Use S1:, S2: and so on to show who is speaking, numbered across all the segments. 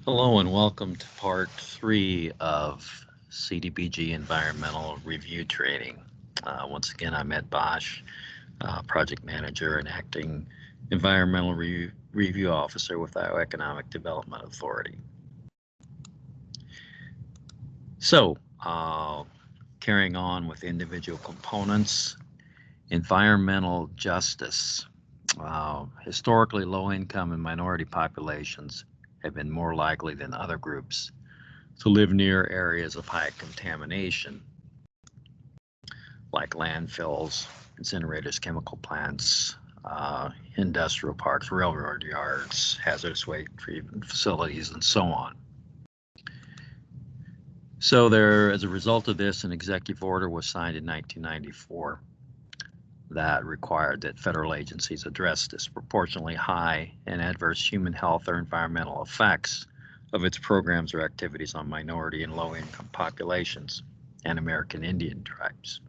S1: Hello and welcome to part 3 of CDBG Environmental Review Training. Once again, I'm Ed Bosch, Project Manager and Acting Environmental Review Officer with Iowa Economic Development Authority. So, carrying on with individual components, environmental justice. Historically, low-income and minority populations have been more likely than other groups to live near areas of high contamination, like landfills, incinerators, chemical plants, industrial parks, railroad yards, hazardous waste treatment facilities, and so on. So there, as a result of this, an executive order was signed in 1994 that required that federal agencies address disproportionately high and adverse human health or environmental effects of its programs or activities on minority and low-income populations and American Indian tribes.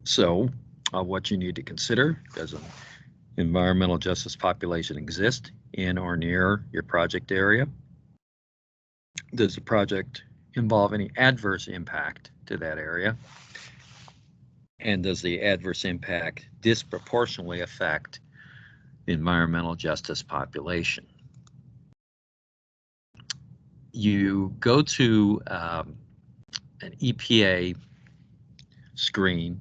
S1: So, what you need to consider: does an environmental justice population exist in or near your project area? Does the project involve any adverse impact to that area? And does the adverse impact disproportionately affect the environmental justice population? You go to an EPA screen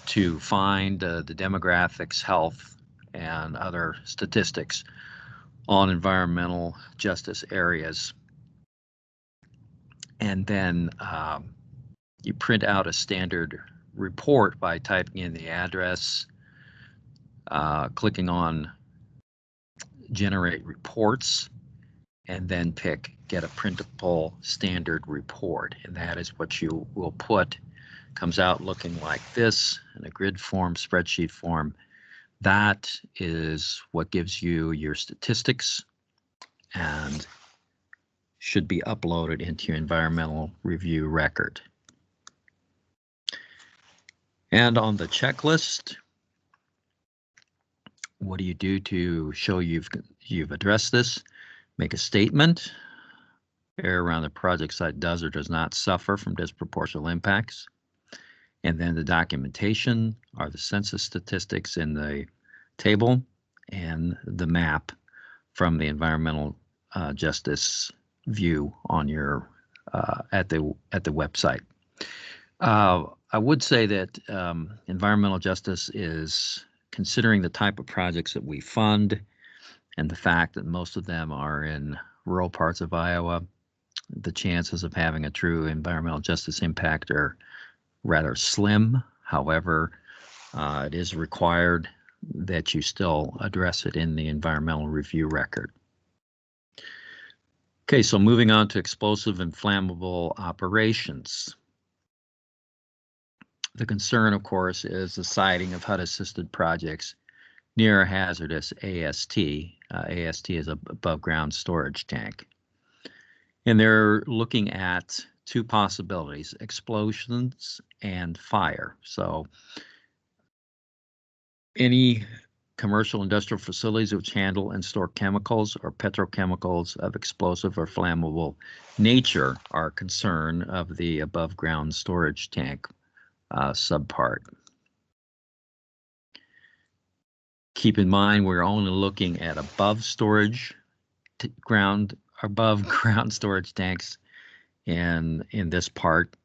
S1: to find the demographics, health, and other statistics on environmental justice areas. And then you print out a standard report by typing in the address, clicking on Generate Reports, and then pick Get a Printable Standard Report. And that is what you will put. Comes out looking like this in a grid form, spreadsheet form. That is what gives you your statistics and should be uploaded into your environmental review record. And on the checklist, what do you do to show you've addressed this? Make a statement. Area around the project site does or does not suffer from disproportional impacts. And then the documentation are the census statistics in the table and the map from the environmental justice view on your at the website. I would say that environmental justice is considering the type of projects that we fund and the fact that most of them are in rural parts of Iowa. The chances of having a true environmental justice impact are rather slim. However, it is required that you still address it in the environmental review record. Okay, so moving on to explosive and flammable operations. The concern, of course, is the siting of HUD-assisted projects near a hazardous AST. AST is a above-ground storage tank. And they're looking at two possibilities: explosions and fire. So any commercial industrial facilities which handle and store chemicals or petrochemicals of explosive or flammable nature are a concern of the above ground storage tank subpart. Keep in mind, we're only looking at above ground storage tanks in this part.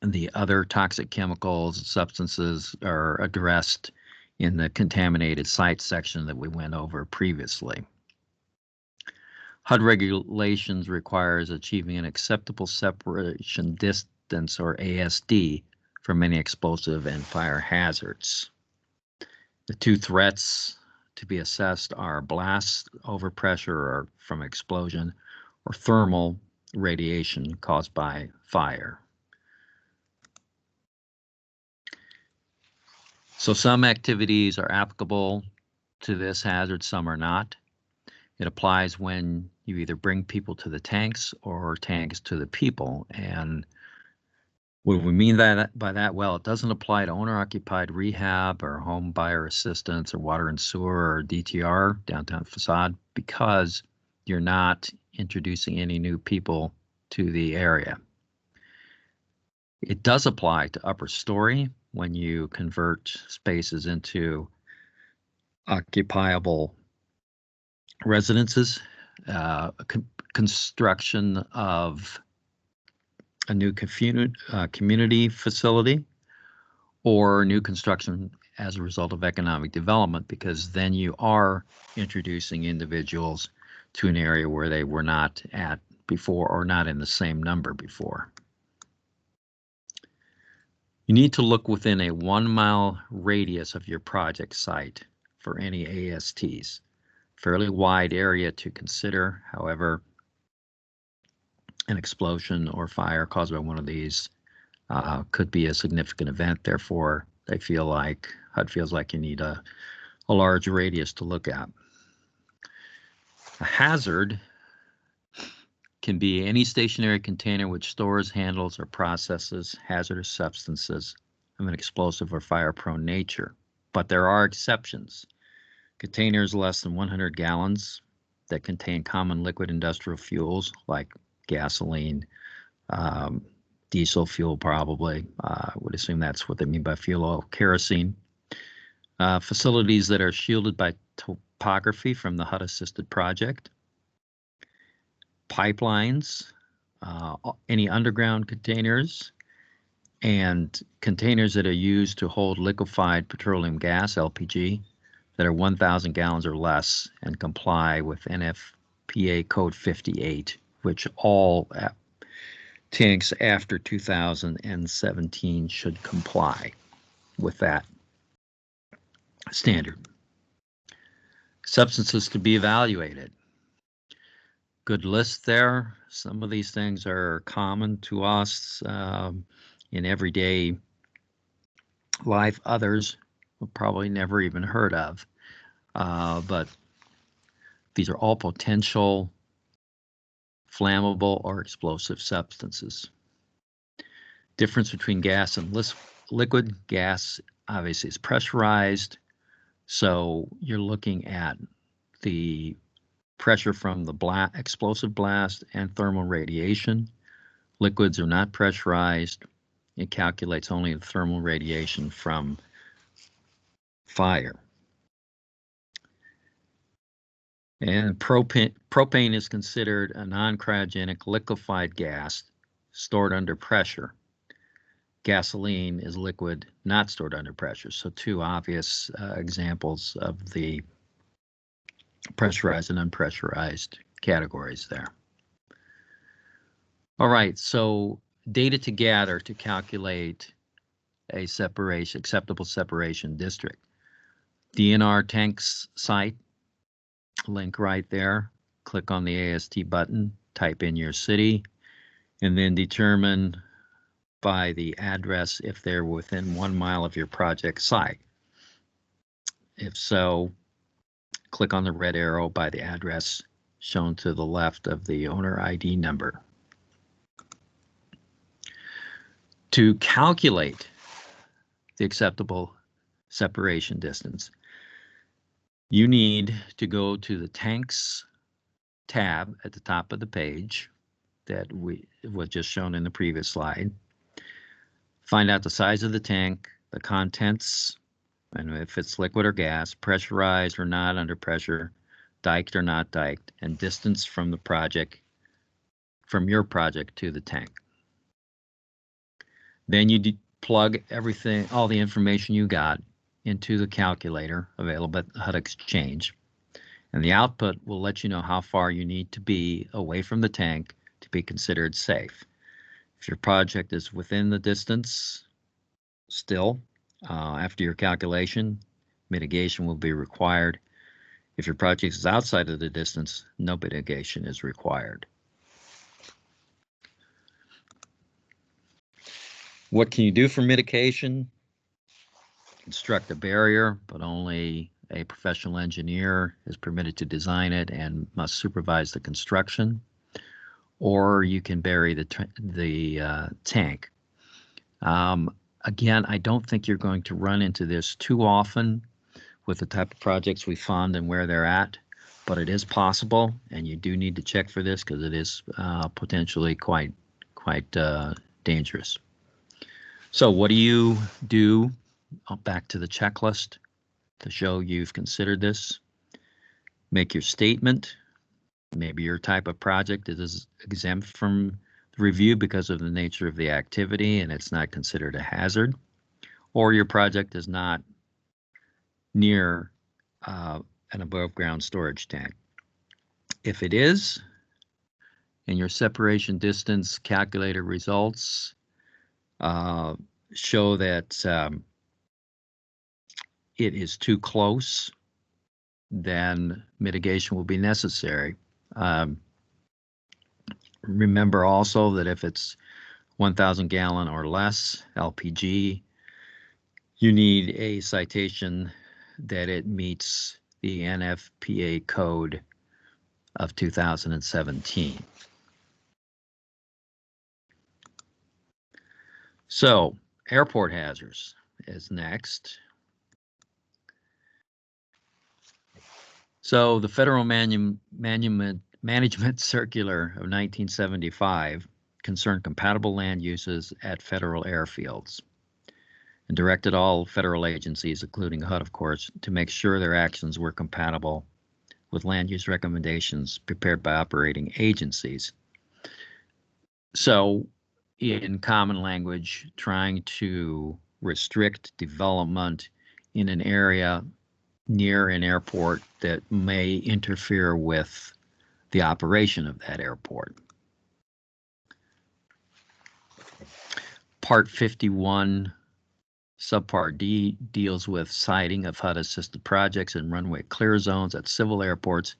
S1: The other toxic chemicals, substances are addressed in the contaminated site section that we went over previously. HUD regulations requires achieving an acceptable separation distance, or ASD, from any explosive and fire hazards. The two threats to be assessed are blast overpressure or from explosion, or thermal radiation caused by fire. So some activities are applicable to this hazard, some are not. It applies when you either bring people to the tanks or tanks to the people. And What we mean by that, well, it doesn't apply to owner-occupied rehab or home buyer assistance or water and sewer or DTR, downtown facade, because you're not introducing any new people to the area. It does apply to upper story when you convert spaces into occupiable residences, construction of a new community facility, or new construction as a result of economic development, because then you are introducing individuals to an area where they were not at before or not in the same number before. You need to look within a 1 mile radius of your project site for any ASTs. Fairly wide area to consider. However, an explosion or fire caused by one of these could be a significant event. Therefore, HUD feels like you need a large radius to look at. A hazard can be any stationary container which stores, handles, or processes hazardous substances of an explosive or fire-prone nature. But there are exceptions. Containers less than 100 gallons that contain common liquid industrial fuels like gasoline, diesel fuel probably. Would assume that's what they mean by fuel oil, kerosene. Facilities that are shielded by topography from the HUD-assisted project. Pipelines, any underground containers, and containers that are used to hold liquefied petroleum gas, LPG, that are 1,000 gallons or less and comply with NFPA Code 58, which all tanks after 2017 should comply with that standard. Substances to be evaluated. Good list there. Some of these things are common to us in everyday life. Others we've probably never even heard of. But these are all potential flammable or explosive substances. Difference between gas and liquid. Gas obviously is pressurized, so you're looking at the pressure from the explosive blast and thermal radiation. Liquids are not pressurized. It calculates only the thermal radiation from fire. And propane is considered a non-cryogenic liquefied gas stored under pressure. Gasoline is liquid not stored under pressure. So two obvious examples of the pressurized and unpressurized categories there. All right, so data to gather to calculate a acceptable separation district. DNR tanks site, link right there. Click on the AST button, type in your city, and then determine by the address if they're within 1 mile of your project site. If so, click on the red arrow by the address shown to the left of the owner ID number. To calculate the acceptable separation distance, you need to go to the tanks tab at the top of the page that was just shown in the previous slide. Find out the size of the tank, the contents, and if it's liquid or gas, pressurized or not under pressure, diked or not diked, and distance from the project, from your project to the tank. Then you plug everything, all the information you got into the calculator available at HUD Exchange. And the output will let you know how far you need to be away from the tank to be considered safe. If your project is within the distance still, after your calculation, mitigation will be required. If your project is outside of the distance, no mitigation is required. What can you do for mitigation? Construct a barrier, but only a professional engineer is permitted to design it and must supervise the construction. Or you can bury the tank. Again, I don't think you're going to run into this too often with the type of projects we fund and where they're at, but it is possible, and you do need to check for this because it is potentially quite dangerous. So what do you do? Back to the checklist to show you've considered this. Make your statement. Maybe your type of project is exempt from review because of the nature of the activity and it's not considered a hazard, or your project is not near an above ground storage tank. If it is, and your separation distance calculator results show that it is too close, then mitigation will be necessary. Remember also that if it's 1,000 gallon or less LPG, you need a citation that it meets the NFPA code of 2017. So airport hazards is next. So the Federal Management Circular of 1975 concerned compatible land uses at federal airfields and directed all federal agencies, including HUD, of course, to make sure their actions were compatible with land use recommendations prepared by operating agencies. So in common language, trying to restrict development in an area near an airport that may interfere with the operation of that airport. Part 51, subpart D, deals with siting of HUD-assisted projects and runway clear zones at civil airports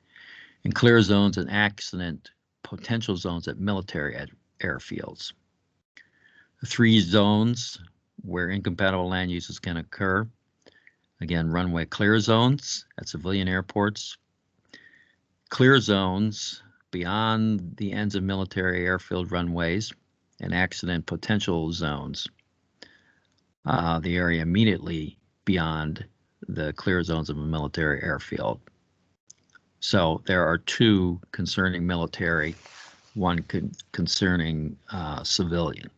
S1: and clear zones and accident potential zones at military airfields. The 3 zones where incompatible land uses can occur. Again, runway clear zones at civilian airports, clear zones beyond the ends of military airfield runways, and accident potential zones, the area immediately beyond the clear zones of a military airfield. So there are 2 concerning military, 1 concerning civilian.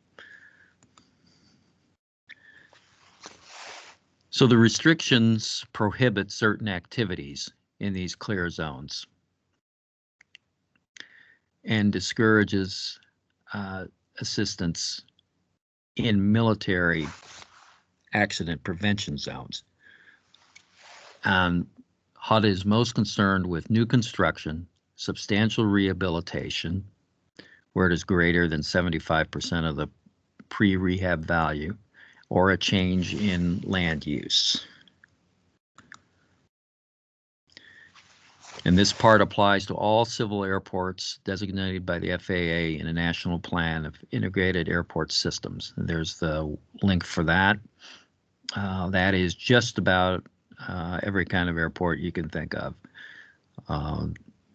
S1: So the restrictions prohibit certain activities in these clear zones and discourages assistance in military accident prevention zones. HUD is most concerned with new construction, substantial rehabilitation, where it is greater than 75% of the pre-rehab value, or a change in land use. And this part applies to all civil airports designated by the FAA in a national plan of integrated airport systems. And there's the link for that. That is just about every kind of airport you can think of.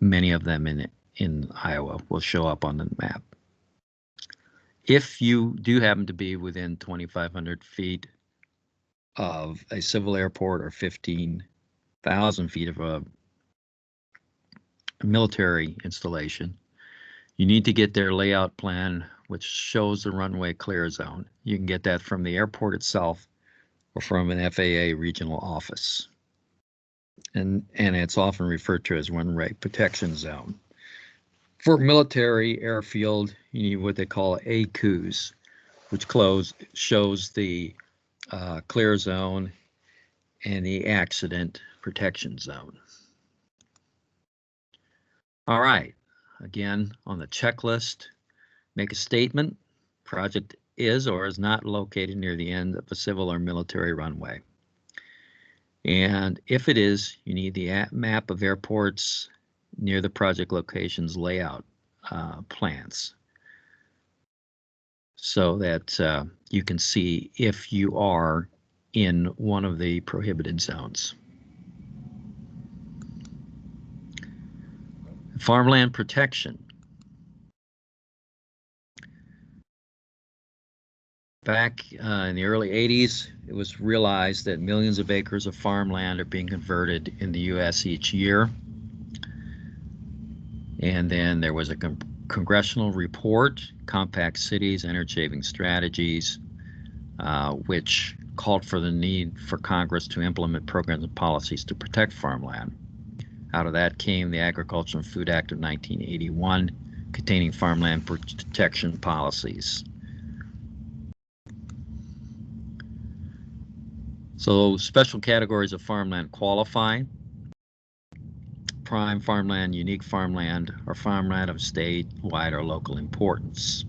S1: Many of them in Iowa will show up on the map. If you do happen to be within 2,500 feet of a civil airport or 15,000 feet of a military installation, you need to get their layout plan, which shows the runway clear zone. You can get that from the airport itself or from an FAA regional office. And it's often referred to as runway protection zone. For military airfield, you need what they call ACUs, which shows the clear zone and the accident protection zone. All right, again, on the checklist, make a statement. Project is or is not located near the end of a civil or military runway. And if it is, you need the map of airports near the project location's layout plans so that you can see if you are in one of the prohibited zones. Farmland protection. Back in the early 80s, it was realized that millions of acres of farmland are being converted in the U.S. each year. And then there was a congressional report, Compact Cities, Energy-Saving Strategies, which called for the need for Congress to implement programs and policies to protect farmland. Out of that came the Agriculture and Food Act of 1981, containing farmland protection policies. So special categories of farmland qualify: prime farmland, unique farmland, or farmland of statewide or local importance.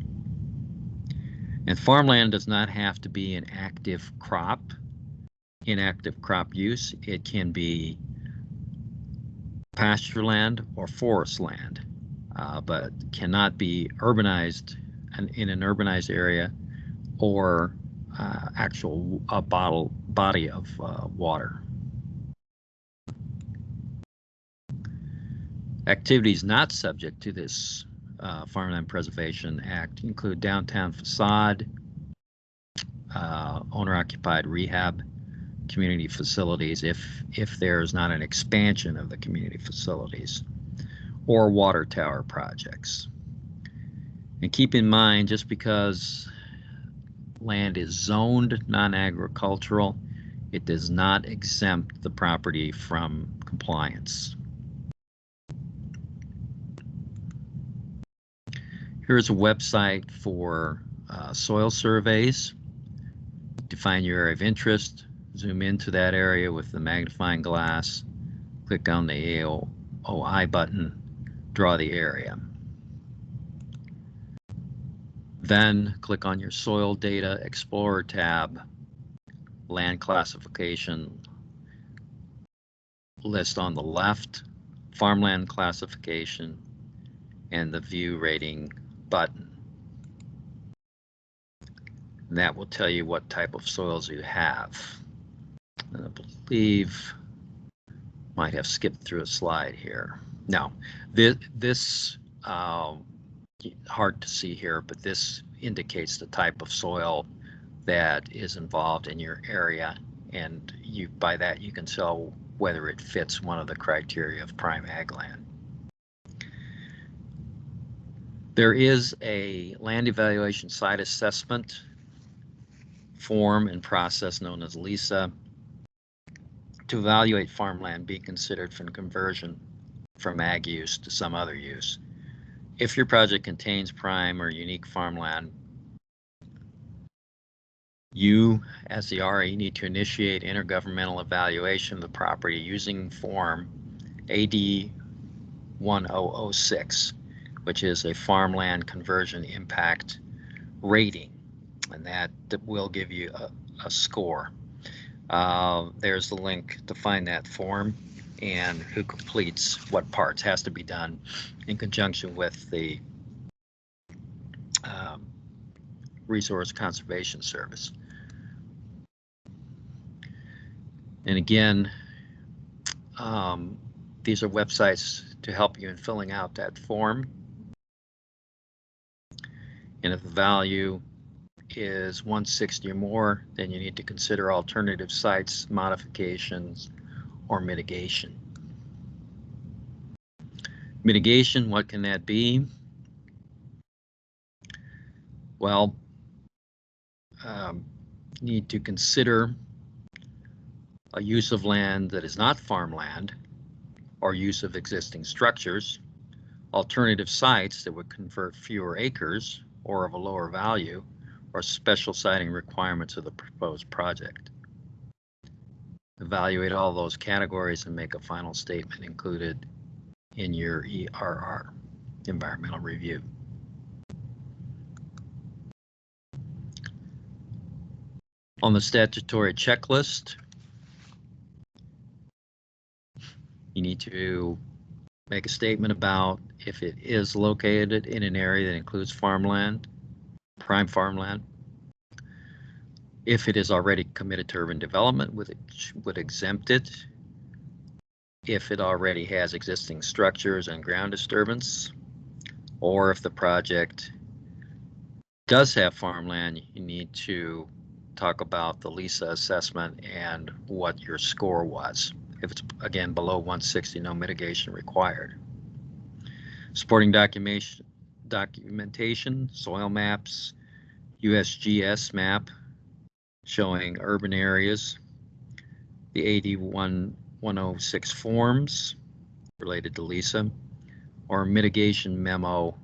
S1: And farmland does not have to be an active crop, inactive crop use. It can be pasture land or forest land, but cannot be urbanized in an urbanized area or actual body of water. Activities not subject to this Farmland Preservation Act include downtown facade, owner-occupied rehab, community facilities if there's not an expansion of the community facilities, or water tower projects. And keep in mind, just because land is zoned non-agricultural, it does not exempt the property from compliance. Here's a website for soil surveys. Define your area of interest, zoom into that area with the magnifying glass, click on the AOI button, draw the area. Then click on your Soil Data Explorer tab, Land Classification list on the left, Farmland Classification, and the View Rating button. And that will tell you what type of soils you have. And I believe might have skipped through a slide here. Now, this hard to see here, but this indicates the type of soil that is involved in your area, and by that you can tell whether it fits one of the criteria of prime ag land. There is a land evaluation site assessment form and process known as LISA to evaluate farmland being considered for conversion from ag use to some other use. If your project contains prime or unique farmland, you, as the RA, need to initiate intergovernmental evaluation of the property using form AD 1006, which is a farmland conversion impact rating, and that will give you a score. There's the link to find that form and who completes what parts has to be done in conjunction with the Resource Conservation Service. And again, these are websites to help you in filling out that form. And if the value is 160 or more, then you need to consider alternative sites, modifications, or mitigation. Mitigation, what can that be? Well, need to consider a use of land that is not farmland, or use of existing structures, alternative sites that would convert fewer acres or of a lower value, or special siting requirements of the proposed project. Evaluate all those categories and make a final statement included in your ERR, environmental review. On the statutory checklist, you need to make a statement about if it is located in an area that includes farmland, prime farmland. If it is already committed to urban development, would exempt it. If it already has existing structures and ground disturbance, or if the project does have farmland, you need to talk about the LISA assessment and what your score was. If it's, again, below 160, no mitigation required. Supporting documentation, soil maps, USGS map showing urban areas, the 81-106 forms related to LISA, or mitigation memo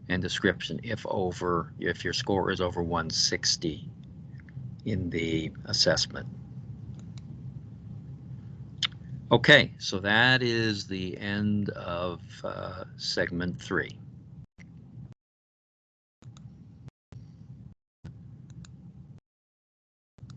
S1: and description if your score is over 160 in the assessment. Okay, so that is the end of segment 3.